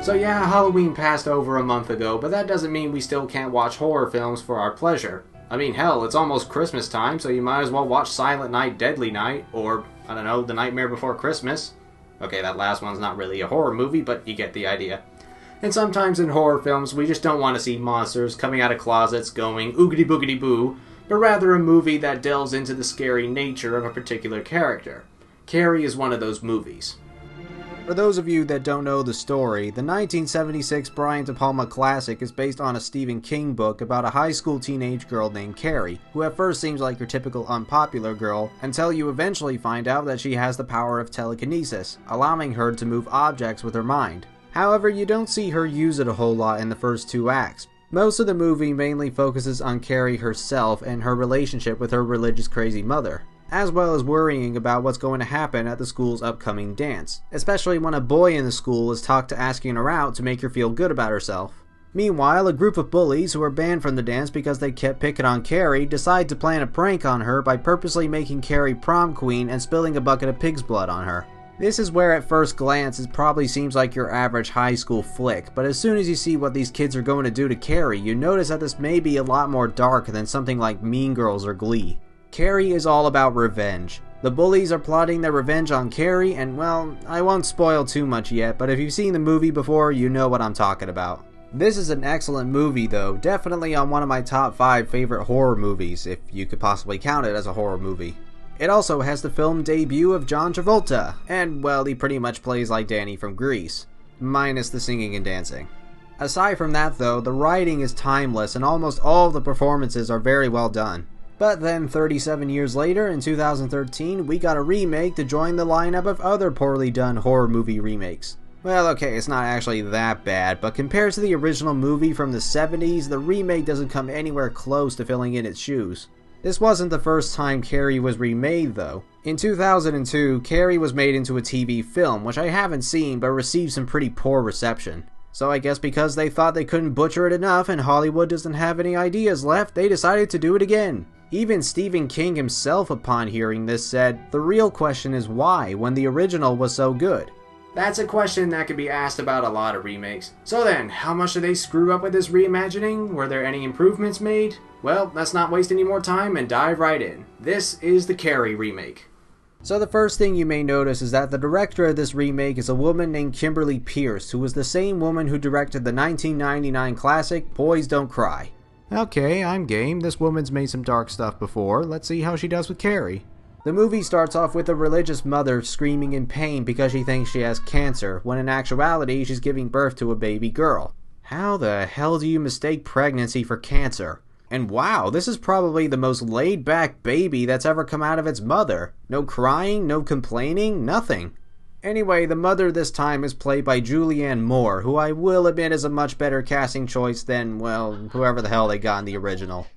So yeah, Halloween passed over a month ago, but that doesn't mean we still can't watch horror films for our pleasure. I mean, hell, it's almost Christmas time, so you might as well watch Silent Night, Deadly Night, or, I don't know, The Nightmare Before Christmas. Okay, that last one's not really a horror movie, but you get the idea. And sometimes in horror films, we just don't want to see monsters coming out of closets going oogity boogity boo, but rather a movie that delves into the scary nature of a particular character. Carrie is one of those movies. For those of you that don't know the story, the 1976 Brian De Palma classic is based on a Stephen King book about a high school teenage girl named Carrie, who at first seems like your typical unpopular girl, until you eventually find out that she has the power of telekinesis, allowing her to move objects with her mind. However, you don't see her use it a whole lot in the first two acts. Most of the movie mainly focuses on Carrie herself and her relationship with her religious crazy mother, as well as worrying about what's going to happen at the school's upcoming dance, especially when a boy in the school is talked to asking her out to make her feel good about herself. Meanwhile, a group of bullies who are banned from the dance because they kept picking on Carrie decide to plan a prank on her by purposely making Carrie prom queen and spilling a bucket of pig's blood on her. This is where at first glance it probably seems like your average high school flick, but as soon as you see what these kids are going to do to Carrie, you notice that this may be a lot more dark than something like Mean Girls or Glee. Carrie is all about revenge. The bullies are plotting their revenge on Carrie, and well, I won't spoil too much yet, but if you've seen the movie before, you know what I'm talking about. This is an excellent movie though, definitely on one of my top 5 favorite horror movies, if you could possibly count it as a horror movie. It also has the film debut of John Travolta, and well, he pretty much plays like Danny from Grease, minus the singing and dancing. Aside from that though, the writing is timeless and almost all of the performances are very well done. But then 37 years later, in 2013, we got a remake to join the lineup of other poorly done horror movie remakes. Well, okay, it's not actually that bad, but compared to the original movie from the 70s, the remake doesn't come anywhere close to filling in its shoes. This wasn't the first time Carrie was remade though. In 2002, Carrie was made into a TV film, which I haven't seen but received some pretty poor reception. So I guess because they thought they couldn't butcher it enough and Hollywood doesn't have any ideas left, they decided to do it again. Even Stephen King himself upon hearing this said, "The real question is why, when the original was so good?" That's a question that could be asked about a lot of remakes. So then, how much did they screw up with this reimagining? Were there any improvements made? Well, let's not waste any more time and dive right in. This is the Carrie remake. So the first thing you may notice is that the director of this remake is a woman named Kimberly Pierce, who was the same woman who directed the 1999 classic Boys Don't Cry. Okay, I'm game. This woman's made some dark stuff before. Let's see how she does with Carrie. The movie starts off with a religious mother screaming in pain because she thinks she has cancer, when in actuality she's giving birth to a baby girl. How the hell do you mistake pregnancy for cancer? And wow, this is probably the most laid-back baby that's ever come out of its mother. No crying, no complaining, nothing. Anyway, the mother this time is played by Julianne Moore, who I will admit is a much better casting choice than, well, whoever the hell they got in the original.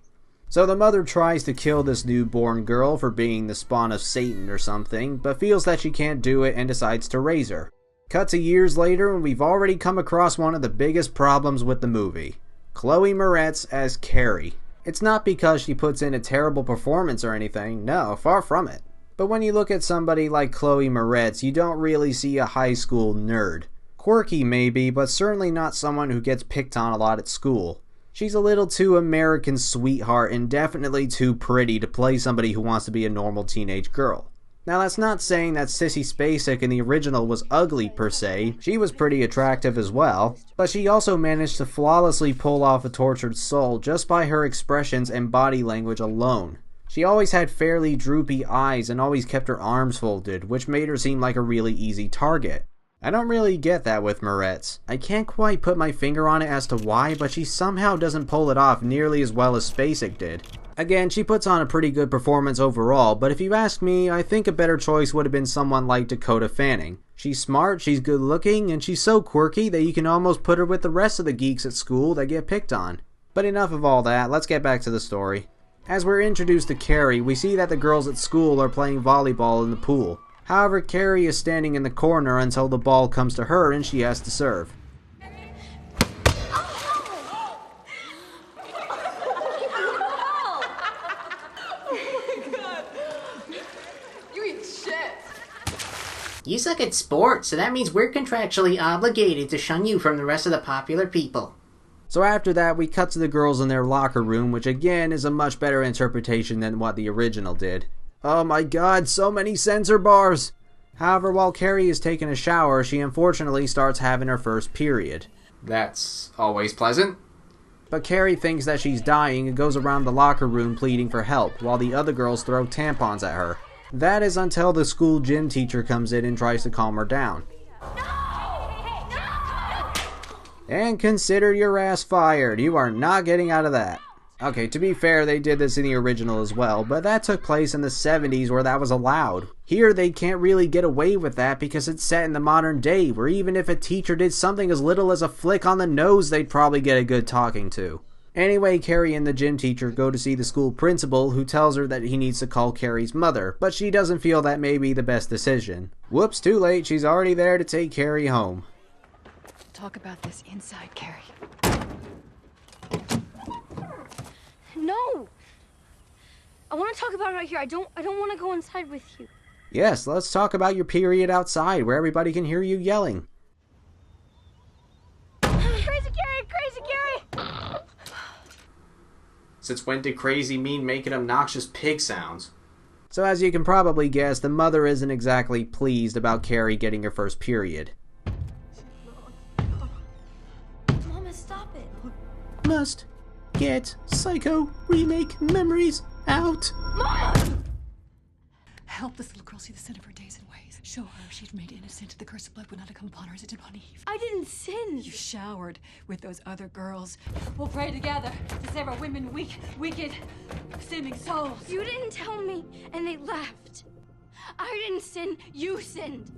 So the mother tries to kill this newborn girl for being the spawn of Satan or something, but feels that she can't do it and decides to raise her. Cut to years later and we've already come across one of the biggest problems with the movie. Chloe Moretz as Carrie. It's not because she puts in a terrible performance or anything, no, far from it. But when you look at somebody like Chloe Moretz, you don't really see a high school nerd. Quirky maybe, but certainly not someone who gets picked on a lot at school. She's a little too American sweetheart and definitely too pretty to play somebody who wants to be a normal teenage girl. Now that's not saying that Sissy Spacek in the original was ugly per se, she was pretty attractive as well, but she also managed to flawlessly pull off a tortured soul just by her expressions and body language alone. She always had fairly droopy eyes and always kept her arms folded, which made her seem like a really easy target. I don't really get that with Moretz. I can't quite put my finger on it as to why, but she somehow doesn't pull it off nearly as well as Spacek did. Again, she puts on a pretty good performance overall, but if you ask me, I think a better choice would have been someone like Dakota Fanning. She's smart, she's good looking, and she's so quirky that you can almost put her with the rest of the geeks at school that get picked on. But enough of all that, let's get back to the story. As we're introduced to Carrie, we see that the girls at school are playing volleyball in the pool. However, Carrie is standing in the corner until the ball comes to her and she has to serve. You suck at sports, so that means we're contractually obligated to shun you from the rest of the popular people. So after that, we cut to the girls in their locker room, which again is a much better interpretation than what the original did. Oh my god, so many censor bars! However, while Carrie is taking a shower, she unfortunately starts having her first period. That's always pleasant. But Carrie thinks that she's dying and goes around the locker room pleading for help, while the other girls throw tampons at her. That is until the school gym teacher comes in and tries to calm her down. And consider your ass fired. You are not getting out of that. Okay, to be fair, they did this in the original as well, but that took place in the 70s where that was allowed. Here, they can't really get away with that because it's set in the modern day, where even if a teacher did something as little as a flick on the nose, they'd probably get a good talking to. Anyway, Carrie and the gym teacher go to see the school principal, who tells her that he needs to call Carrie's mother, but she doesn't feel that may be the best decision. Whoops, too late, she's already there to take Carrie home. Talk about this inside, Carrie. No! I want to talk about it right here. I don't want to go inside with you. Yes, let's talk about your period outside, where everybody can hear you yelling. Crazy Carrie! Crazy Carrie! Since when did crazy mean making obnoxious pig sounds? So as you can probably guess, the mother isn't exactly pleased about Carrie getting her first period. Mama, stop it. Must get Psycho remake memories out. Mama! Help this little girl see the sin of her days and ways. Show her she's made innocent. The curse of blood would not have come upon her as it did upon Eve. I didn't sin. You showered with those other girls. We'll pray together to save our women, weak, wicked, sinning souls. You didn't tell me, and they left. I didn't sin. You sinned.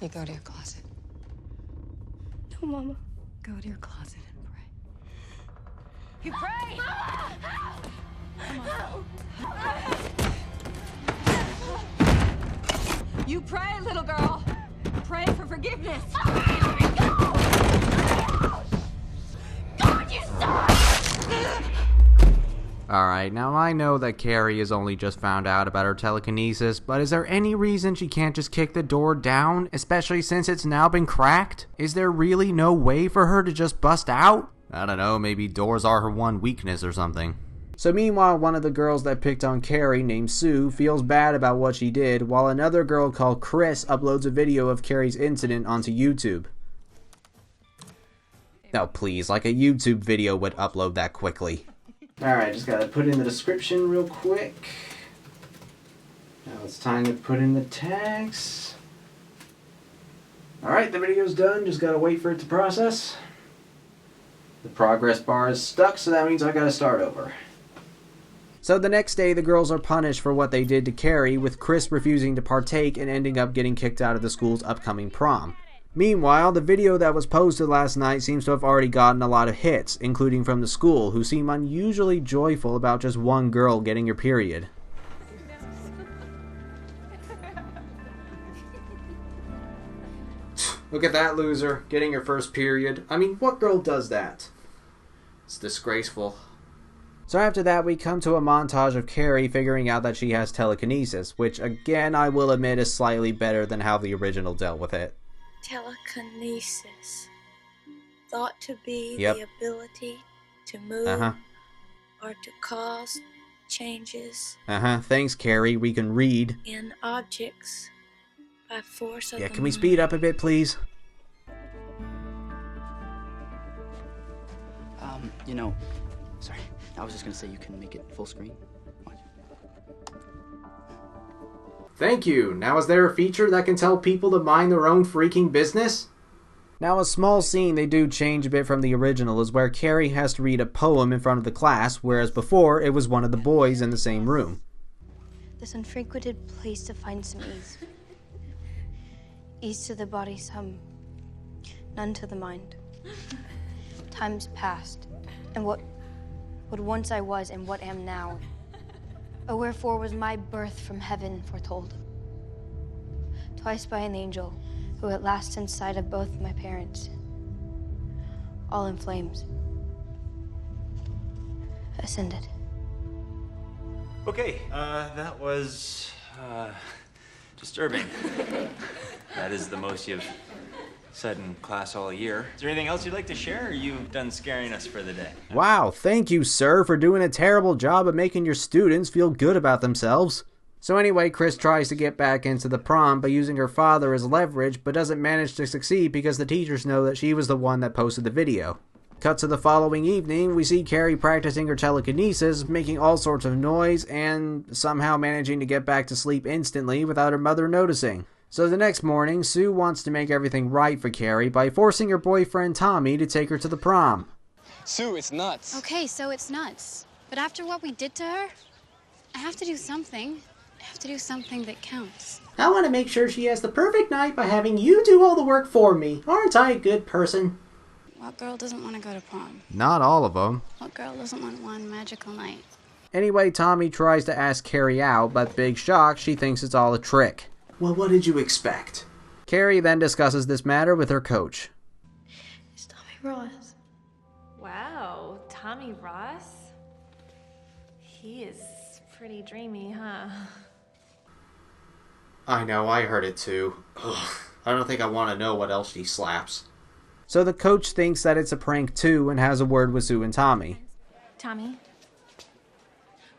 You go to your closet. No, Mama. Go to your closet and pray. You pray! You pray, little girl. Pray for forgiveness. God, you suck! Alright, now I know that Carrie has only just found out about her telekinesis, but is there any reason she can't just kick the door down, especially since it's now been cracked? Is there really no way for her to just bust out? I don't know, maybe doors are her one weakness or something. So meanwhile, one of the girls that picked on Carrie, named Sue, feels bad about what she did, while another girl called Chris uploads a video of Carrie's incident onto YouTube. Oh please, like a YouTube video would upload that quickly. Alright, just gotta put in the description real quick. Now it's time to put in the tags. Alright, the video's done, just gotta wait for it to process. The progress bar is stuck, so that means I gotta start over. So the next day, the girls are punished for what they did to Carrie, with Chris refusing to partake and ending up getting kicked out of the school's upcoming prom. Meanwhile, the video that was posted last night seems to have already gotten a lot of hits, including from the school, who seem unusually joyful about just one girl getting her period. Look at that loser, getting her first period. I mean, what girl does that? It's disgraceful. So after that, we come to a montage of Carrie figuring out that she has telekinesis, which again, I will admit is slightly better than how the original dealt with it. Telekinesis, thought to be Yep. the ability to move or to cause changes Thanks, Carrie. We can read. in objects by force of Yeah, the can we mind. speed up a bit, please? Sorry. I was just gonna say you can make it full screen. Watch. Thank you. Now is there a feature that can tell people to mind their own freaking business? Now a small scene they do change a bit from the original is where Carrie has to read a poem in front of the class, whereas before it was one of the boys in the same room. This unfrequented place to find some ease. Ease to the body some, none to the mind. Times past, and what once I was and what am now. Oh, wherefore was my birth from heaven foretold? Twice by an angel, who at last in sight of both my parents, all in flames, ascended. Okay, that was disturbing. That is the most you've said in class all year. Is there anything else you'd like to share, or are you done scaring us for the day? Wow, thank you, sir, for doing a terrible job of making your students feel good about themselves. So anyway, Chris tries to get back into the prom by using her father as leverage, but doesn't manage to succeed because the teachers know that she was the one that posted the video. Cut to the following evening, we see Carrie practicing her telekinesis, making all sorts of noise, and somehow managing to get back to sleep instantly without her mother noticing. So the next morning, Sue wants to make everything right for Carrie by forcing her boyfriend Tommy to take her to the prom. Sue, it's nuts. Okay, so it's nuts. But after what we did to her, I have to do something. I have to do something that counts. I want to make sure she has the perfect night by having you do all the work for me. Aren't I a good person? What girl doesn't want to go to prom? Not all of them. What girl doesn't want one magical night? Anyway, Tommy tries to ask Carrie out, but big shock, she thinks it's all a trick. Well, what did you expect? Carrie then discusses this matter with her coach. It's Tommy Ross. Wow, Tommy Ross? He is pretty dreamy, huh? I know, I heard it too. Ugh, I don't think I want to know what else she slaps. So the coach thinks that it's a prank too and has a word with Sue and Tommy. Tommy,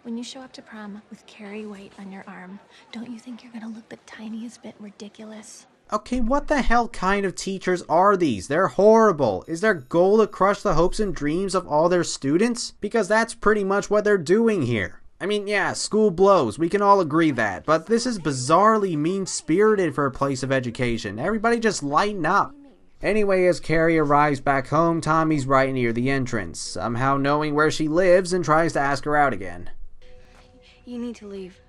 when you show up to prom with Carrie White on your arm, don't you think you're gonna look the tiniest bit ridiculous? Okay, what the hell kind of teachers are these? They're horrible. Is their goal to crush the hopes and dreams of all their students? Because that's pretty much what they're doing here. I mean, yeah, school blows. We can all agree that. But this is bizarrely mean-spirited for a place of education. Everybody just lighten up. Anyway, as Carrie arrives back home, Tommy's right near the entrance, somehow knowing where she lives and tries to ask her out again. You need to leave.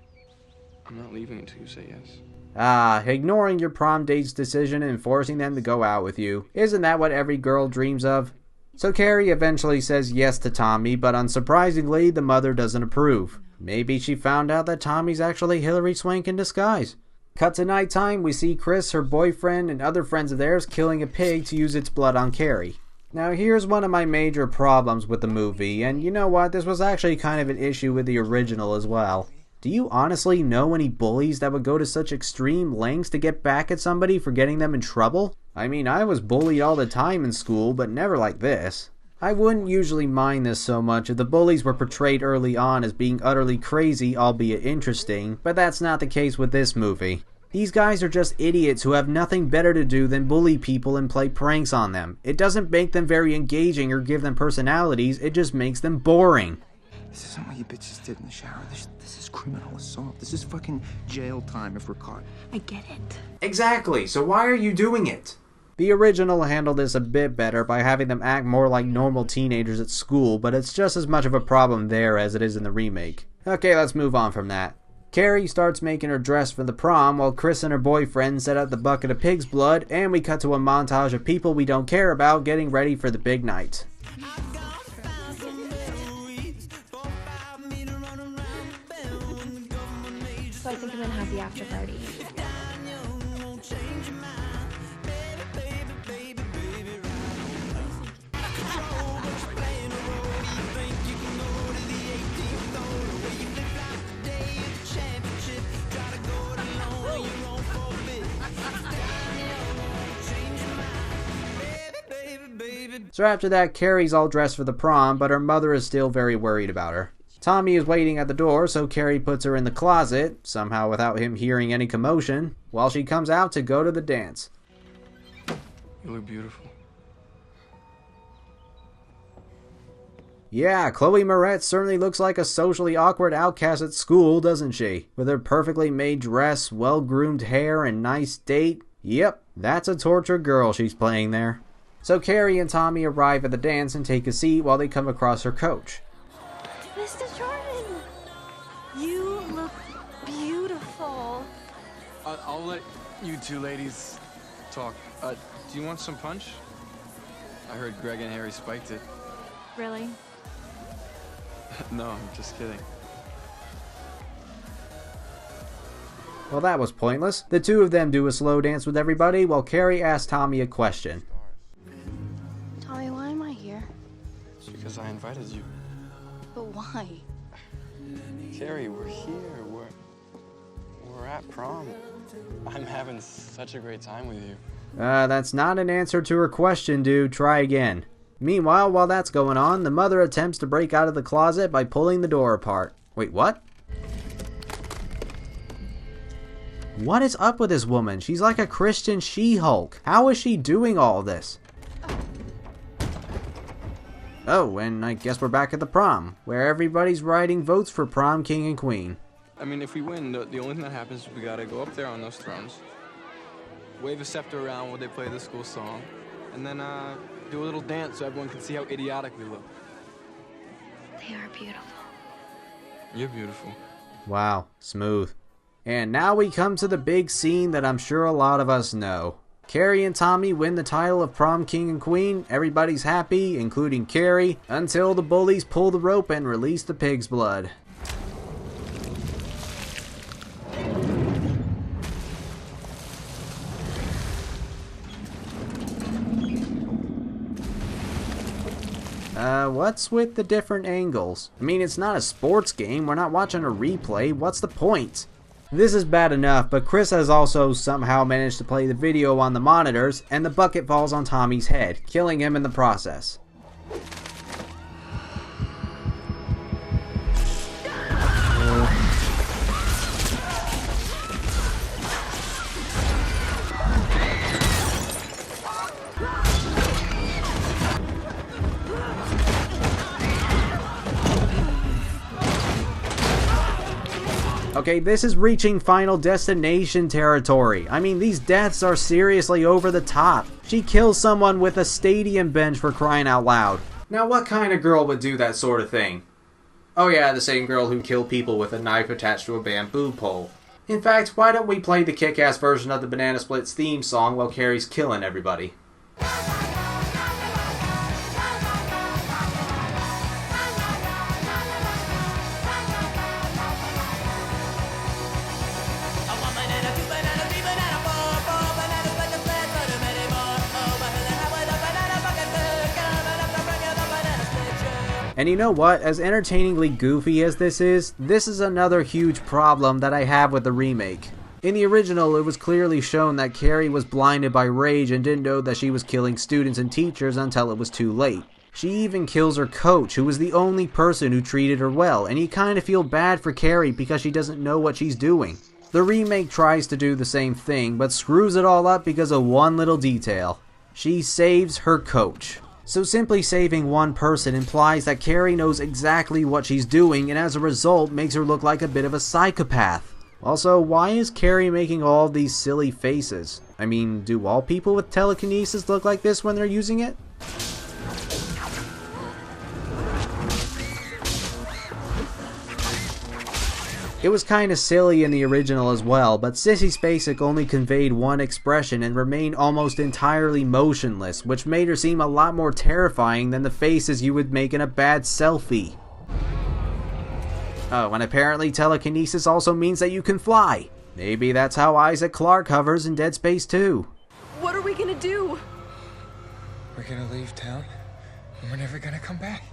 I'm not leaving until you say yes. Ah, ignoring your prom date's decision and forcing them to go out with you. Isn't that what every girl dreams of? So Carrie eventually says yes to Tommy, but unsurprisingly, the mother doesn't approve. Maybe she found out that Tommy's actually Hilary Swank in disguise. Cut to nighttime, we see Chris, her boyfriend, and other friends of theirs killing a pig to use its blood on Carrie. Now here's one of my major problems with the movie, and you know what, this was actually kind of an issue with the original as well. Do you honestly know any bullies that would go to such extreme lengths to get back at somebody for getting them in trouble? I mean, I was bullied all the time in school, but never like this. I wouldn't usually mind this so much if the bullies were portrayed early on as being utterly crazy, albeit interesting, but that's not the case with this movie. These guys are just idiots who have nothing better to do than bully people and play pranks on them. It doesn't make them very engaging or give them personalities, it just makes them boring. This isn't what you bitches did in the shower. This is criminal assault. This is fucking jail time if we're caught. I get it. Exactly, so why are you doing it? The original handled this a bit better by having them act more like normal teenagers at school, but it's just as much of a problem there as it is in the remake. Okay, let's move on from that. Carrie starts making her dress for the prom while Chris and her boyfriend set out the bucket of pig's blood, and we cut to a montage of people we don't care about getting ready for the big night. So I think I'm gonna have the after party. So after that, Carrie's all dressed for the prom, but her mother is still very worried about her. Tommy is waiting at the door, so Carrie puts her in the closet, somehow without him hearing any commotion, while she comes out to go to the dance. You look beautiful. Yeah, Chloe Moretz certainly looks like a socially awkward outcast at school, doesn't she? With her perfectly made dress, well-groomed hair, and nice date. Yep, that's a tortured girl she's playing there. So Carrie and Tommy arrive at the dance and take a seat while they come across her coach. Mr. Jordan, you look beautiful. I'll let you two ladies talk. Do you want some punch? I heard Greg and Harry spiked it. Really? No, I'm just kidding. Well, that was pointless. The two of them do a slow dance with everybody while Carrie asks Tommy a question. Tommy, why am I here? It's because I invited you. But why? Carrie, we're here. We're at prom. I'm having such a great time with you. That's not an answer to her question, dude. Try again. Meanwhile, while that's going on, the mother attempts to break out of the closet by pulling the door apart. Wait, what? What is up with this woman? She's like a Christian She-Hulk. How is she doing all this? Oh, and I guess we're back at the prom, where everybody's writing votes for prom king and queen. I mean, if we win, the only thing that happens is we gotta go up there on those thrones, wave a scepter around while they play the school song, and then do a little dance so everyone can see how idiotic we look. They are beautiful. You're beautiful. Wow, smooth. And now we come to the big scene that I'm sure a lot of us know. Carrie and Tommy win the title of prom king and queen. Everybody's happy, including Carrie, until the bullies pull the rope and release the pig's blood. What's with the different angles? I mean, it's not a sports game. We're not watching a replay. What's the point? This is bad enough, but Chris has also somehow managed to play the video on the monitors, and the bucket falls on Tommy's head, killing him in the process. Okay, this is reaching Final Destination territory. I mean, these deaths are seriously over the top. She kills someone with a stadium bench, for crying out loud. Now, what kind of girl would do that sort of thing? Oh yeah, the same girl who killed people with a knife attached to a bamboo pole. In fact, why don't we play the kick-ass version of the Banana Splits theme song while Carrie's killing everybody? And you know what? As entertainingly goofy as this is another huge problem that I have with the remake. In the original, it was clearly shown that Carrie was blinded by rage and didn't know that she was killing students and teachers until it was too late. She even kills her coach, who was the only person who treated her well, and you kinda feel bad for Carrie because she doesn't know what she's doing. The remake tries to do the same thing, but screws it all up because of one little detail. She saves her coach. So simply saving one person implies that Carrie knows exactly what she's doing, and as a result makes her look like a bit of a psychopath. Also, why is Carrie making all these silly faces? I mean, do all people with telekinesis look like this when they're using it? It was kinda silly in the original as well, but Sissy Spacek only conveyed one expression and remained almost entirely motionless, which made her seem a lot more terrifying than the faces you would make in a bad selfie. Oh, and apparently telekinesis also means that you can fly. Maybe that's how Isaac Clarke hovers in Dead Space 2. What are we gonna do? We're gonna leave town, and we're never gonna come back.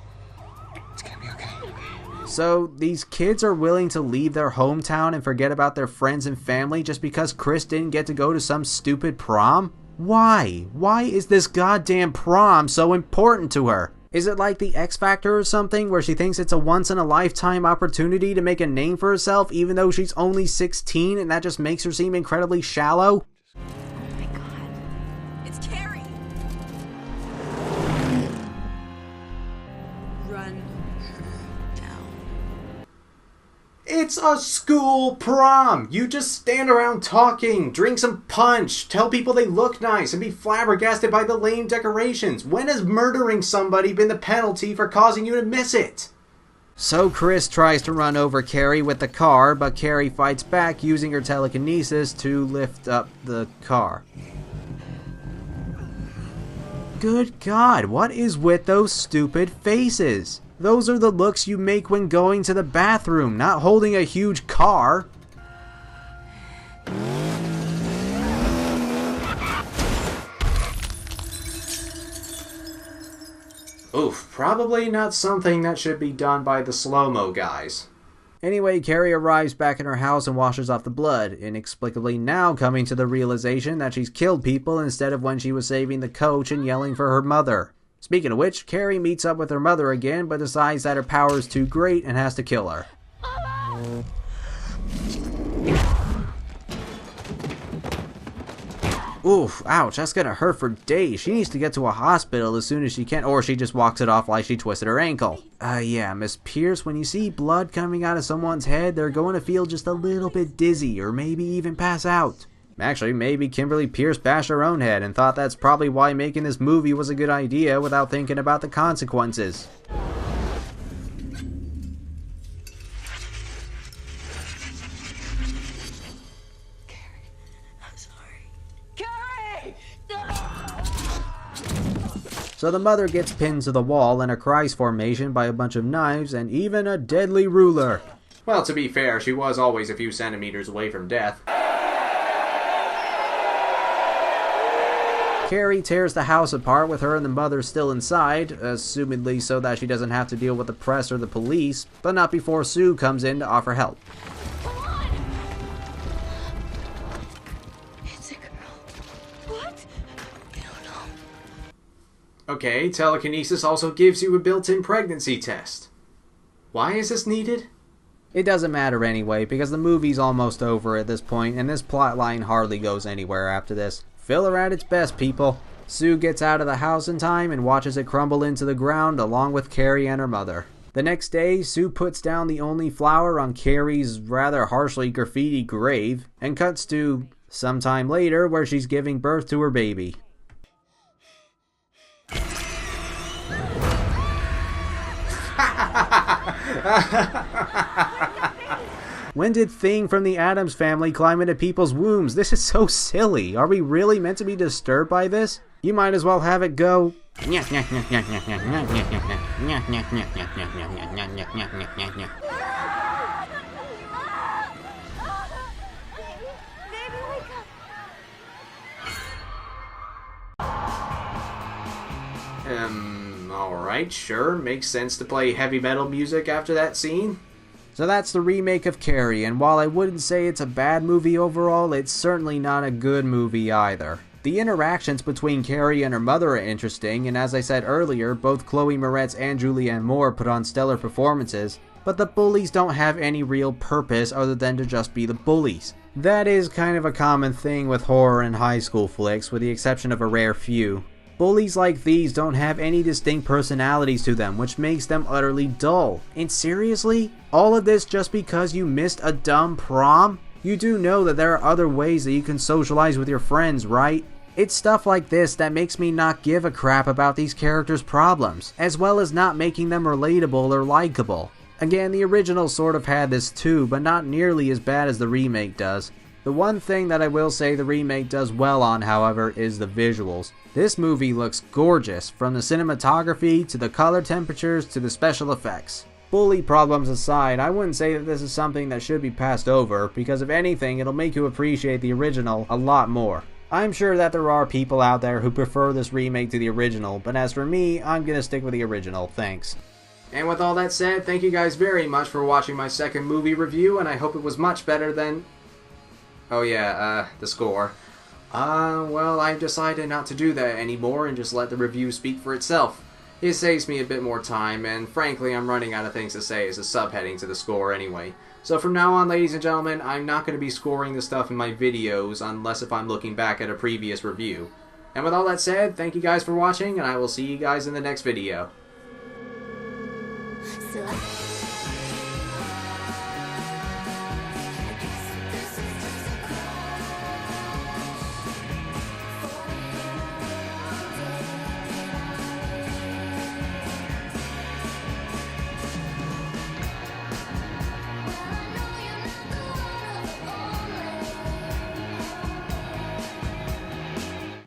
It's gonna be okay. So, these kids are willing to leave their hometown and forget about their friends and family just because Chris didn't get to go to some stupid prom? Why? Why is this goddamn prom so important to her? Is it like the X Factor or something, where she thinks it's a once-in-a-lifetime opportunity to make a name for herself even though she's only 16 and that just makes her seem incredibly shallow? Oh my god. It's Carrie! Run her down. It's a school prom! You just stand around talking, drink some punch, tell people they look nice, and be flabbergasted by the lame decorations. When has murdering somebody been the penalty for causing you to miss it? So Chris tries to run over Carrie with the car, but Carrie fights back using her telekinesis to lift up the car. Good God, what is with those stupid faces? Those are the looks you make when going to the bathroom, not holding a huge car. Oof, probably not something that should be done by the slow-mo guys. Anyway, Carrie arrives back in her house and washes off the blood, inexplicably now coming to the realization that she's killed people instead of when she was saving the coach and yelling for her mother. Speaking of which, Carrie meets up with her mother again, but decides that her power is too great and has to kill her. Oof, ouch, that's gonna hurt for days. She needs to get to a hospital as soon as she can, or she just walks it off like she twisted her ankle. Yeah, Miss Pierce, when you see blood coming out of someone's head, they're going to feel just a little bit dizzy, or maybe even pass out. Actually, maybe Kimberly Pierce bashed her own head and thought that's probably why making this movie was a good idea without thinking about the consequences. So the mother gets pinned to the wall in a Christ formation by a bunch of knives and even a deadly ruler. Well, to be fair, she was always a few centimeters away from death. Carrie tears the house apart with her and the mother still inside, assumedly so that she doesn't have to deal with the press or the police, but not before Sue comes in to offer help. Okay, telekinesis also gives you a built-in pregnancy test. Why is this needed? It doesn't matter anyway, because the movie's almost over at this point, and this plotline hardly goes anywhere after this. Filler at its best, people. Sue gets out of the house in time and watches it crumble into the ground along with Carrie and her mother. The next day, Sue puts down the only flower on Carrie's rather harshly graffiti grave, and cuts to sometime later where she's giving birth to her baby. When did Thing from the Addams Family climb into people's wombs? This is so silly. Are we really meant to be disturbed by this? You might as well have it go. Alright, sure, makes sense to play heavy metal music after that scene. So that's the remake of Carrie, and while I wouldn't say it's a bad movie overall, it's certainly not a good movie either. The interactions between Carrie and her mother are interesting, and as I said earlier, both Chloe Moretz and Julianne Moore put on stellar performances, but the bullies don't have any real purpose other than to just be the bullies. That is kind of a common thing with horror and high school flicks, with the exception of a rare few. Bullies like these don't have any distinct personalities to them, which makes them utterly dull. And seriously? All of this just because you missed a dumb prom? You do know that there are other ways that you can socialize with your friends, right? It's stuff like this that makes me not give a crap about these characters' problems, as well as not making them relatable or likable. Again, the original sort of had this too, but not nearly as bad as the remake does. The one thing that I will say the remake does well on, however, is the visuals. This movie looks gorgeous, from the cinematography, to the color temperatures, to the special effects. Bully problems aside, I wouldn't say that this is something that should be passed over, because if anything, it'll make you appreciate the original a lot more. I'm sure that there are people out there who prefer this remake to the original, but as for me, I'm gonna stick with the original, thanks. And with all that said, thank you guys very much for watching my second movie review, and I hope it was much better than... Oh yeah, the score. Well, I've decided not to do that anymore and just let the review speak for itself. It saves me a bit more time, and frankly, I'm running out of things to say as a subheading to the score anyway. So from now on, ladies and gentlemen, I'm not going to be scoring the stuff in my videos unless if I'm looking back at a previous review. And with all that said, thank you guys for watching, and I will see you guys in the next video.